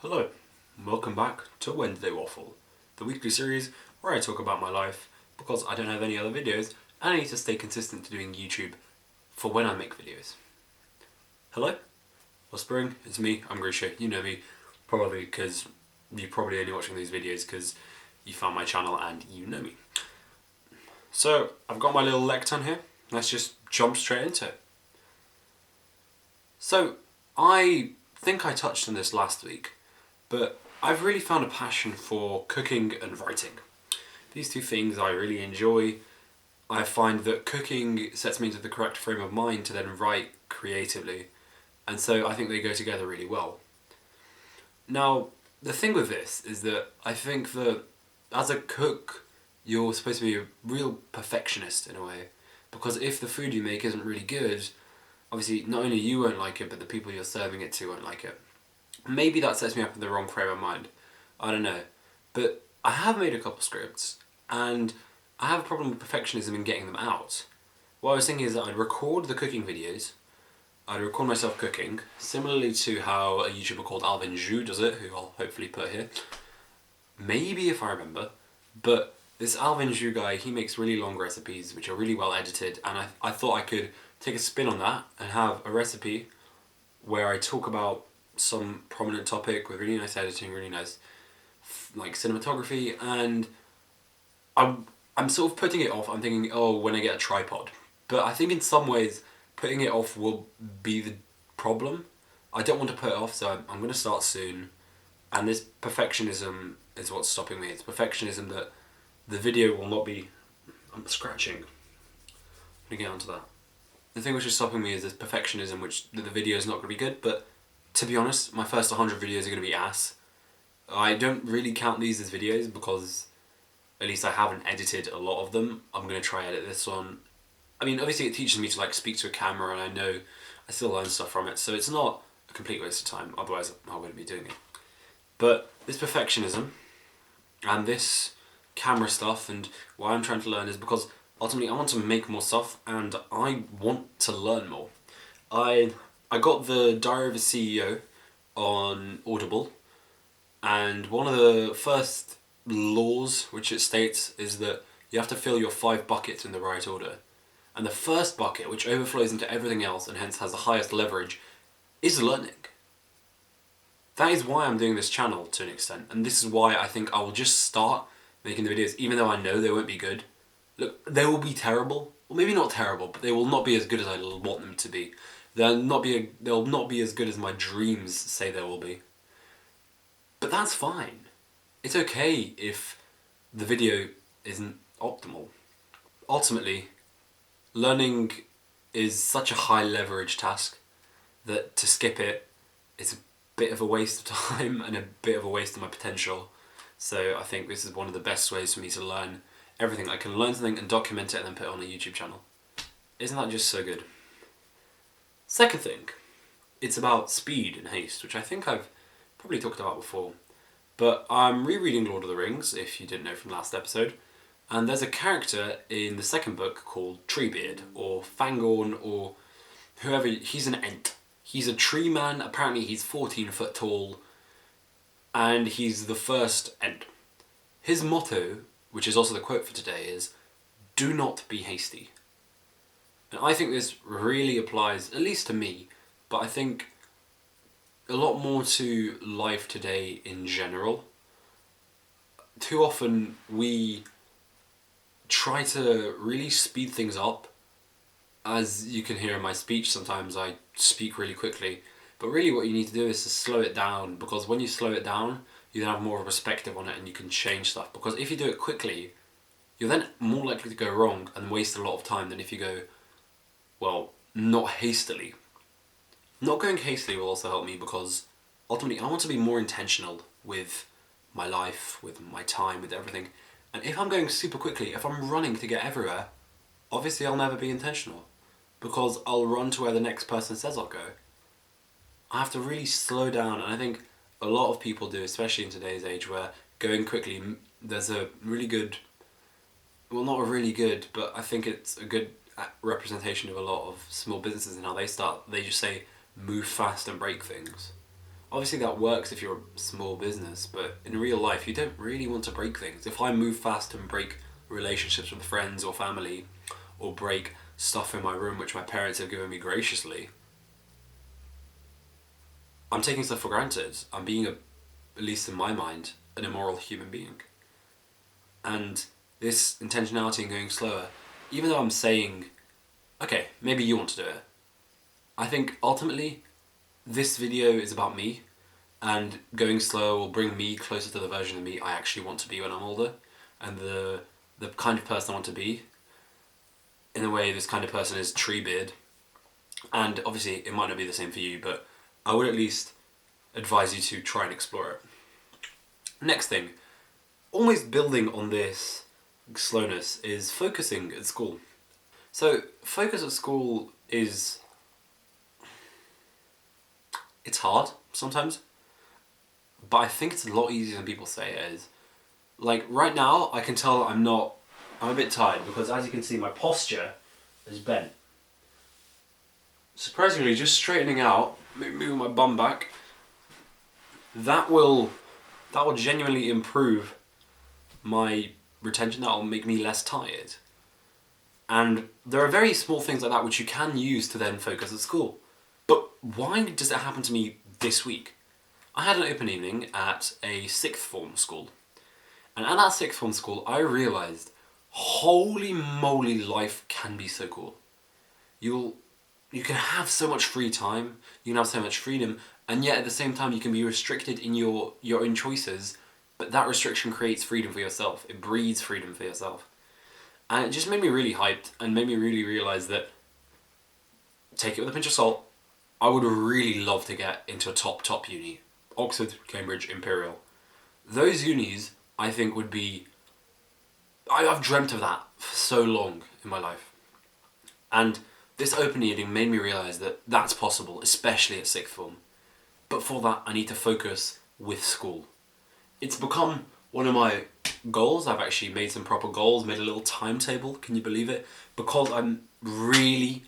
Hello, and welcome back to Wednesday Waffle, the weekly series where I talk about my life because I don't have any other videos and I need to stay consistent to doing YouTube for when I make videos. Hello, Whispering, it's me, I'm Grisha. You know me, probably because you're probably only watching these videos because you found my channel and you know me. So, I've got my little lectern here, let's just jump straight into it. So, I think I touched on this last week, but I've really found a passion for cooking and writing. These two things I really enjoy. I find that cooking sets me into the correct frame of mind to then write creatively, and so I think they go together really well. Now, the thing with this is that I think that as a cook, you're supposed to be a real perfectionist in a way, because if the food you make isn't really good, obviously not only you won't like it, but the people you're serving it to won't like it. Maybe that sets me up in the wrong frame of mind. I don't know. But I have made a couple scripts, and I have a problem with perfectionism in getting them out. What I was thinking is that I'd record the cooking videos, I'd record myself cooking, similarly to how a YouTuber called Alvin Zhu does it, who I'll hopefully put here. Maybe if I remember. But this Alvin Zhu guy, he makes really long recipes, which are really well edited, and I thought I could take a spin on that and have a recipe where I talk about some prominent topic with really nice editing, really nice like cinematography, and I'm sort of putting it off. I'm thinking, oh, when I get a tripod. But I think in some ways, putting it off will be the problem. I don't want to put it off, so I'm going to start soon. And this perfectionism is what's stopping me. It's perfectionism that the video will not be... I'm scratching. I'm going to get onto that. The thing which is stopping me is this perfectionism, which the video is not going to be good, but to be honest, my first 100 videos are going to be ass. I don't really count these as videos because at least I haven't edited a lot of them. I'm going to try edit this one. I mean, obviously it teaches me to like speak to a camera, and I know I still learn stuff from it, so it's not a complete waste of time, otherwise I wouldn't be doing it. But this perfectionism and this camera stuff and why I'm trying to learn is because ultimately I want to make more stuff and I want to learn more. I got the Diary of a CEO on Audible, and one of the first laws which it states is that you have to fill your 5 buckets in the right order. And the first bucket, which overflows into everything else and hence has the highest leverage, is learning. That is why I'm doing this channel to an extent, and this is why I think I will just start making the videos even though I know they won't be good. Look, they will be terrible, or maybe not terrible, but they will not be as good as I want them to be. They'll not be as good as my dreams say they will be. But that's fine. It's okay if the video isn't optimal. Ultimately, learning is such a high leverage task that to skip it is a bit of a waste of time and a bit of a waste of my potential. So I think this is one of the best ways for me to learn everything. I can learn something and document it and then put it on a YouTube channel. Isn't that just so good? Second thing, it's about speed and haste, which I think I've probably talked about before. But I'm rereading Lord of the Rings, if you didn't know from last episode, and there's a character in the second book called Treebeard, or Fangorn, or whoever. He's an Ent. He's a tree man, apparently he's 14 foot tall, and he's the first Ent. His motto, which is also the quote for today, is, "Do not be hasty." And I think this really applies, at least to me, but I think a lot more to life today in general. Too often we try to really speed things up. As you can hear in my speech, sometimes I speak really quickly, but really what you need to do is to slow it down, because when you slow it down, you then have more of a perspective on it and you can change stuff. Because if you do it quickly, you're then more likely to go wrong and waste a lot of time than if you go, well, not hastily. Not going hastily will also help me because ultimately I want to be more intentional with my life, with my time, with everything. And if I'm going super quickly, if I'm running to get everywhere, obviously I'll never be intentional because I'll run to where the next person says I'll go. I have to really slow down, and I think a lot of people do, especially in today's age where going quickly, there's a really good, well, not a really good, but I think it's a good representation of a lot of small businesses and how they start. They just say, move fast and break things. Obviously that works if you're a small business, but in real life you don't really want to break things. If I move fast and break relationships with friends or family, or break stuff in my room which my parents have given me graciously, I'm taking stuff for granted. I'm being, at least in my mind, an immoral human being. And this intentionality and going slower, even though I'm saying, okay, maybe you want to do it, I think ultimately this video is about me, and going slow will bring me closer to the version of me I actually want to be when I'm older, and the kind of person I want to be. In a way, this kind of person is treebeard, and obviously it might not be the same for you, but I would at least advise you to try and explore it. Next thing, almost building on this slowness, is focusing at school. So focus at school is, it's hard sometimes, but I think it's a lot easier than people say it is. Like right now, I can tell I'm a bit tired because, as you can see, my posture is bent. Surprisingly, just straightening out, moving my bum back, that will genuinely improve my retention. That will make me less tired. And there are very small things like that which you can use to then focus at school. But why does it happen to me this week? I had an open evening at a sixth form school. And at that sixth form school, I realised, holy moly, life can be so cool. You can have so much free time, you can have so much freedom, and yet at the same time you can be restricted in your own choices, but that restriction creates freedom for yourself. It breeds freedom for yourself. And it just made me really hyped and made me really realise that, take it with a pinch of salt, I would really love to get into a top uni. Oxford, Cambridge, Imperial. Those unis, I think, would be... I've dreamt of that for so long in my life. And this open evening made me realise that that's possible, especially at sixth form. But for that, I need to focus with school. It's become one of my goals. I've actually made some proper goals, made a little timetable, can you believe it? Because I'm really,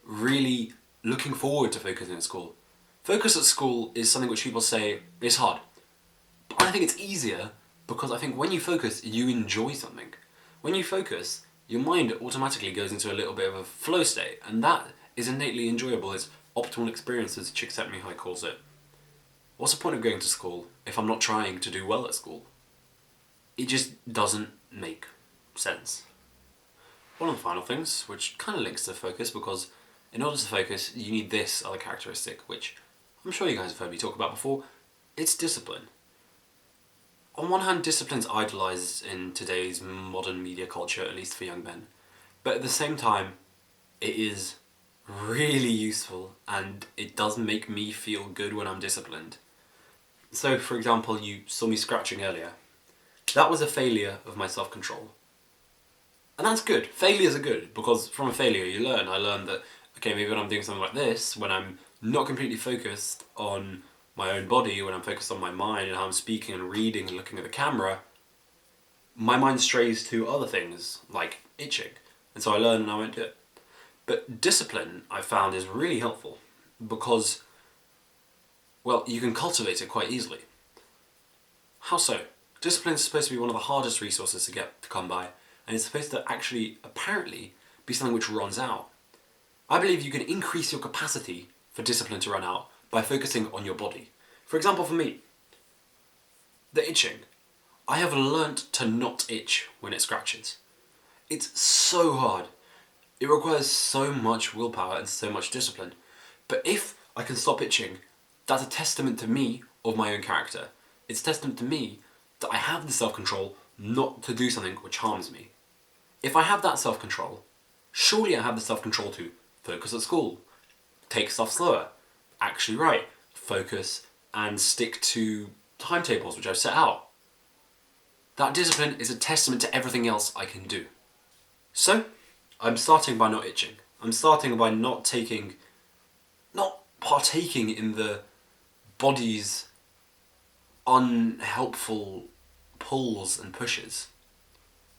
really looking forward to focusing at school. Focus at school is something which people say is hard. But I think it's easier because I think when you focus, you enjoy something. When you focus, your mind automatically goes into a little bit of a flow state, and that is innately enjoyable. It's optimal experience, as Csikszentmihalyi calls it. What's the point of going to school if I'm not trying to do well at school? It just doesn't make sense. One of the final things, which kind of links to focus, because in order to focus, you need this other characteristic, which I'm sure you guys have heard me talk about before. It's discipline. On one hand, discipline's idolised in today's modern media culture, at least for young men. But at the same time, it is really useful, and it does make me feel good when I'm disciplined. So, for example, you saw me scratching earlier. That was a failure of my self-control. And that's good. Failures are good, because from a failure you learn. I learned that, okay, maybe when I'm doing something like this, when I'm not completely focused on my own body, when I'm focused on my mind and how I'm speaking and reading and looking at the camera, my mind strays to other things, like itching. And so I learn and I won't do it. But discipline, I found, is really helpful because, well, you can cultivate it quite easily. How so? Discipline is supposed to be one of the hardest resources to come by, and it's supposed to actually, apparently, be something which runs out. I believe you can increase your capacity for discipline to run out by focusing on your body. For example, for me, the itching. I have learnt to not itch when it scratches. It's so hard. It requires so much willpower and so much discipline. But if I can stop itching, that's a testament to me of my own character. It's a testament to me that I have the self-control not to do something which harms me. If I have that self-control, surely I have the self-control to focus at school, take stuff slower, actually write, focus, and stick to timetables which I've set out. That discipline is a testament to everything else I can do. So, I'm starting by not itching. I'm starting by not partaking in the body's unhelpful pulls and pushes.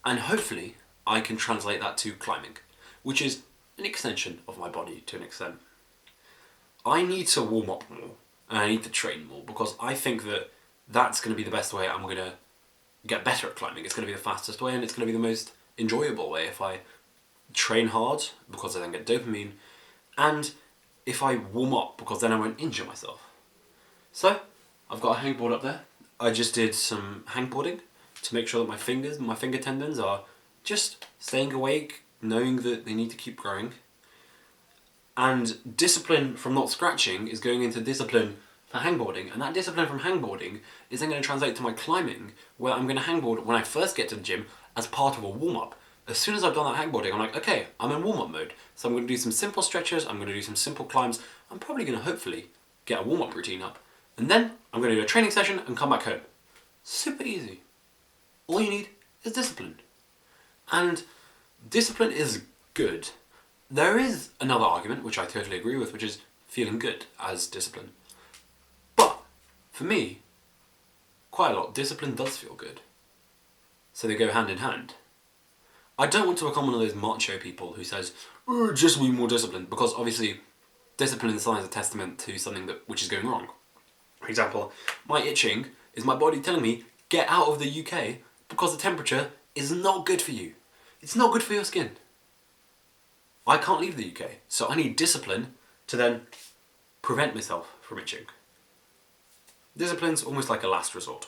And hopefully, I can translate that to climbing, which is an extension of my body to an extent. I need to warm up more. and I need to train more, because I think that that's going to be the best way I'm going to get better at climbing. It's going to be the fastest way, and it's going to be the most enjoyable way if I train hard, because I then get dopamine, and if I warm up, because then I won't injure myself. So, I've got a hangboard up there. I just did some hangboarding to make sure that my fingers, my finger tendons are just staying awake, knowing that they need to keep growing. And discipline from not scratching is going into discipline for hangboarding, and that discipline from hangboarding is then going to translate to my climbing, where I'm going to hangboard when I first get to the gym as part of a warm-up. As soon as I've done that hangboarding, I'm like, okay, I'm in warm-up mode, so I'm going to do some simple stretches, I'm going to do some simple climbs, I'm probably going to hopefully get a warm-up routine up, and then I'm going to do a training session and come back home. Super easy. All you need is discipline. And discipline is good. There is another argument, which I totally agree with, which is feeling good as discipline. But, for me, quite a lot, discipline does feel good. So they go hand in hand. I don't want to become one of those macho people who says, just be more disciplined, because obviously discipline is a testament to something which is going wrong. For example, my itching is my body telling me, get out of the UK, because the temperature is not good for you. It's not good for your skin. I can't leave the UK, so I need discipline to then prevent myself from itching. Discipline's almost like a last resort.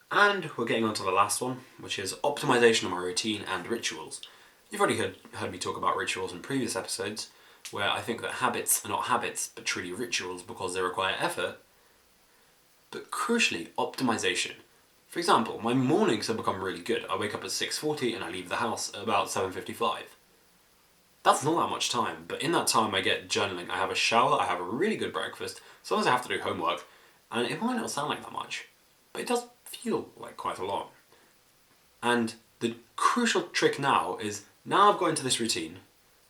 And we're getting on to the last one, which is optimization of my routine and rituals. You've already heard me talk about rituals in previous episodes, where I think that habits are not habits, but truly rituals because they require effort. But crucially, optimization. For example, my mornings have become really good. I wake up at 6:40 and I leave the house at about 7:55. That's not that much time, but in that time I get journaling, I have a shower, I have a really good breakfast, sometimes I have to do homework, and it might not sound like that much, but it does feel like quite a lot. And the crucial trick now is, now I've got into this routine,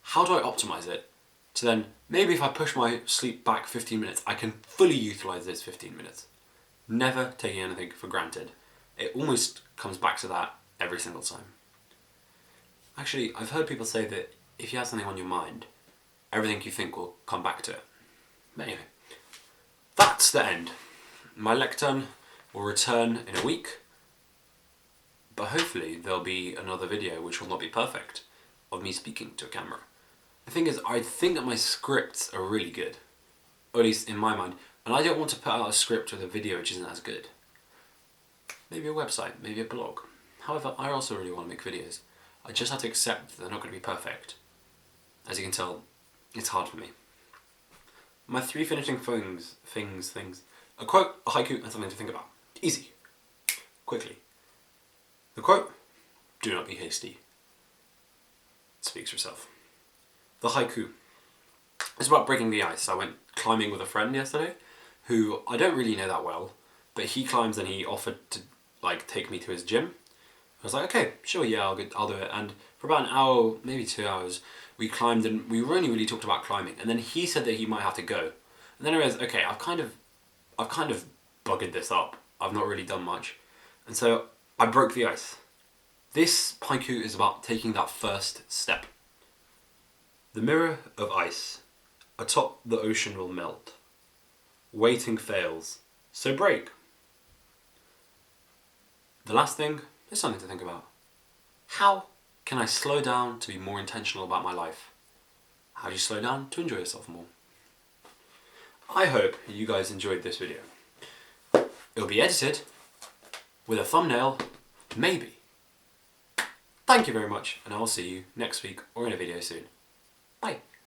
how do I optimize it to then, maybe if I push my sleep back 15 minutes, I can fully utilize those 15 minutes. Never taking anything for granted. It almost comes back to that every single time. Actually, I've heard people say that if you have something on your mind, everything you think will come back to it. But anyway, that's the end. My lectern will return in a week, but hopefully there'll be another video which will not be perfect, of me speaking to a camera. The thing is, I think that my scripts are really good, or at least in my mind, and I don't want to put out a script with a video which isn't as good. Maybe a website, maybe a blog. However, I also really want to make videos. I just have to accept that they're not going to be perfect. As you can tell, it's hard for me. My three finishing things. A quote, a haiku, and something to think about. Easy. Quickly. The quote, do not be hasty. It speaks for itself. The haiku. It's about breaking the ice. I went climbing with a friend yesterday, who I don't really know that well, but he climbs and he offered to take me to his gym. I was like, okay, sure, yeah, I'll do it. And for about an hour, maybe 2 hours, we climbed and we only really talked about climbing. And then he said that he might have to go. And then I realized, okay, I've kind of buggered this up. I've not really done much. And so I broke the ice. This haiku is about taking that first step. The mirror of ice, atop the ocean will melt. Waiting fails, so break. The last thing is something to think about. How can I slow down to be more intentional about my life? How do you slow down to enjoy yourself more? I hope you guys enjoyed this video. It'll be edited with a thumbnail, maybe. Thank you very much, and I'll see you next week or in a video soon. Bye.